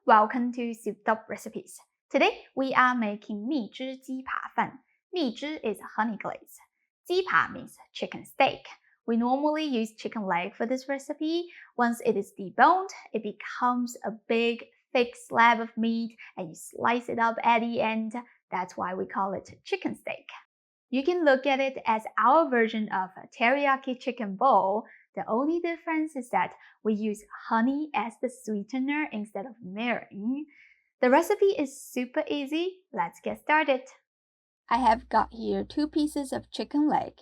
Welcome to Souped Up Recipes. Today we are making 蜜汁鸡扒饭. 蜜汁 is honey glaze. 鸡扒 means chicken steak. We normally use chicken leg for this recipe. Once it is deboned, it becomes a big, thick slab of meat and you slice it up at the end. That's why we call it chicken steak. You can look at it as our version of a teriyaki chicken bowl. The only difference is that we use honey as the sweetener instead of mirin. The recipe is super easy. Let's get started. I have got here 2 pieces of chicken leg.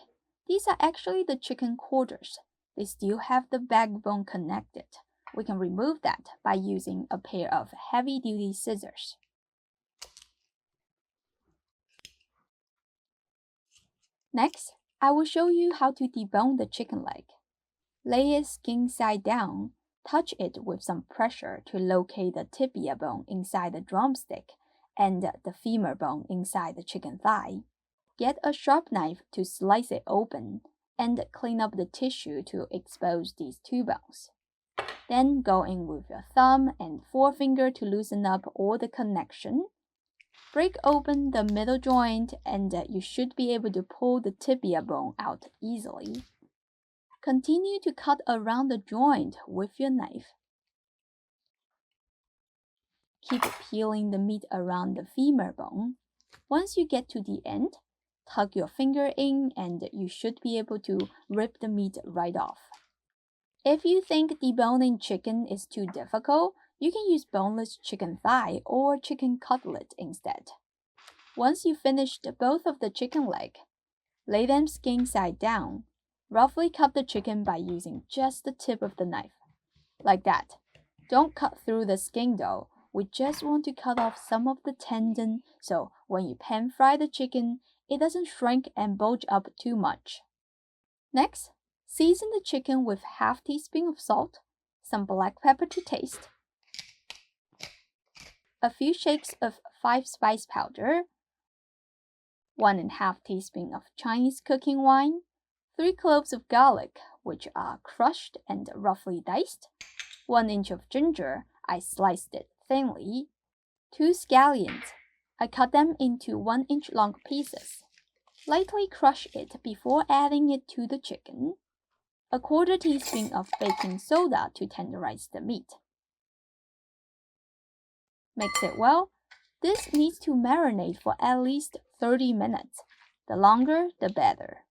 These are actually the chicken quarters. They still have the backbone connected. We can remove that by using a pair of heavy-duty scissors. Next, I will show you how to debone the chicken leg. Lay it skin side down. Touch it with some pressure to locate the tibia bone inside the drumstick and the femur bone inside the chicken thigh. Get a sharp knife to slice it open and clean up the tissue to expose these 2 bones. Then go in with your thumb and forefinger to loosen up all the connection. Break open the middle joint and you should be able to pull the tibia bone out easily. Continue to cut around the joint with your knife. Keep peeling the meat around the femur bone. Once you get to the end, tuck your finger in and you should be able to rip the meat right off. If you think deboning chicken is too difficult, you can use boneless chicken thigh or chicken cutlet instead. Once you finished both of the chicken leg, lay them skin side down. Roughly cut the chicken by using just the tip of the knife. Like that. Don't cut through the skin though. We just want to cut off some of the tendon so when you pan fry the chicken, it doesn't shrink and bulge up too much. Next, season the chicken with half teaspoon of salt, some black pepper to taste, a few shakes of 5 spice powder, 1½ teaspoon of Chinese cooking wine, 3 cloves of garlic, which are crushed and roughly diced, 1 inch of ginger, I sliced it thinly, 2 scallions, I cut them into 1-inch long pieces. Lightly crush it before adding it to the chicken, a 1/4 teaspoon of baking soda to tenderize the meat. Mix it well. This needs to marinate for at least 30 minutes. The longer, the better.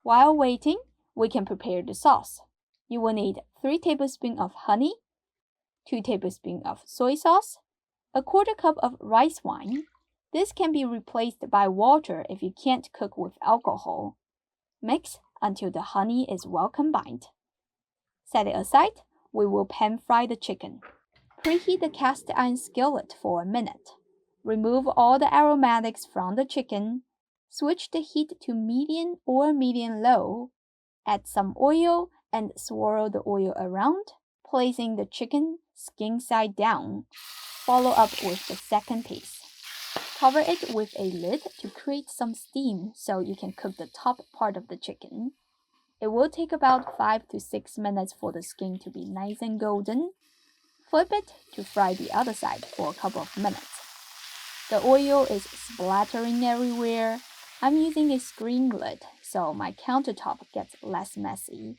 While waiting, we can prepare the sauce. You will need 3 tablespoons of honey, 2 tablespoons of soy sauce, a 1/4 cup of rice wine. This can be replaced by water if you can't cook with alcohol. Mix until the honey is well combined. Set it aside. We will pan fry the chicken. Preheat the cast iron skillet for a minute. Remove all the aromatics from the chicken. Switch the heat to medium or medium-low. Add some oil and swirl the oil around, placing the chicken skin side down. Follow up with the second piece. Cover it with a lid to create some steam so you can cook the top part of the chicken. It will take about 5 to 6 minutes for the skin to be nice and golden. Flip it to fry the other side for a couple of minutes. The oil is splattering everywhere. I'm using a screen lid so my countertop gets less messy.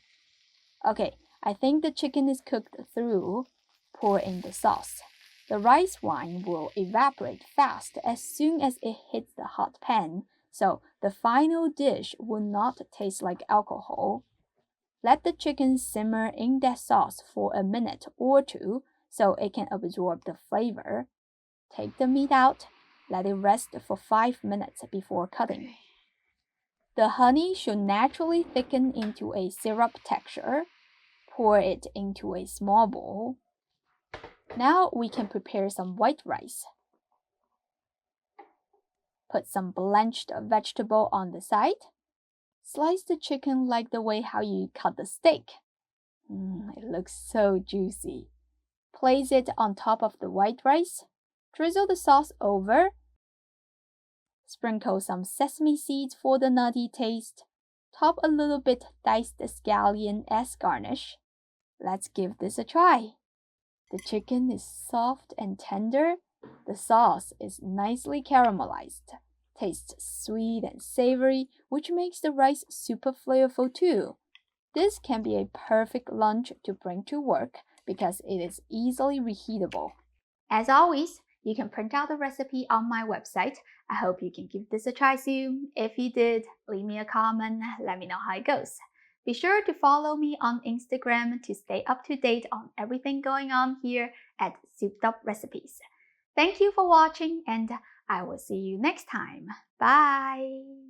Okay, I think the chicken is cooked through. Pour in the sauce. The rice wine will evaporate fast as soon as it hits the hot pan, so the final dish will not taste like alcohol. Let the chicken simmer in that sauce for a minute or 2 so it can absorb the flavor. Take the meat out. Let it rest for 5 minutes before cutting. The honey should naturally thicken into a syrup texture. Pour it into a small bowl. Now we can prepare some white rice. Put some blanched vegetable on the side. Slice the chicken like the way how you cut the steak. It looks so juicy. Place it on top of the white rice. Drizzle the sauce over. Sprinkle some sesame seeds for the nutty taste. Top a little bit diced scallion as garnish. Let's give this a try. The chicken is soft and tender. The sauce is nicely caramelized. Tastes sweet and savory, which makes the rice super flavorful too. This can be a perfect lunch to bring to work because it is easily reheatable. As always, you can print out the recipe on my website. I hope you can give this a try soon. If you did, leave me a comment, let me know how it goes. Be sure to follow me on Instagram to stay up to date on everything going on here at Souped Up Recipes. Thank you for watching, and I will see you next time. Bye!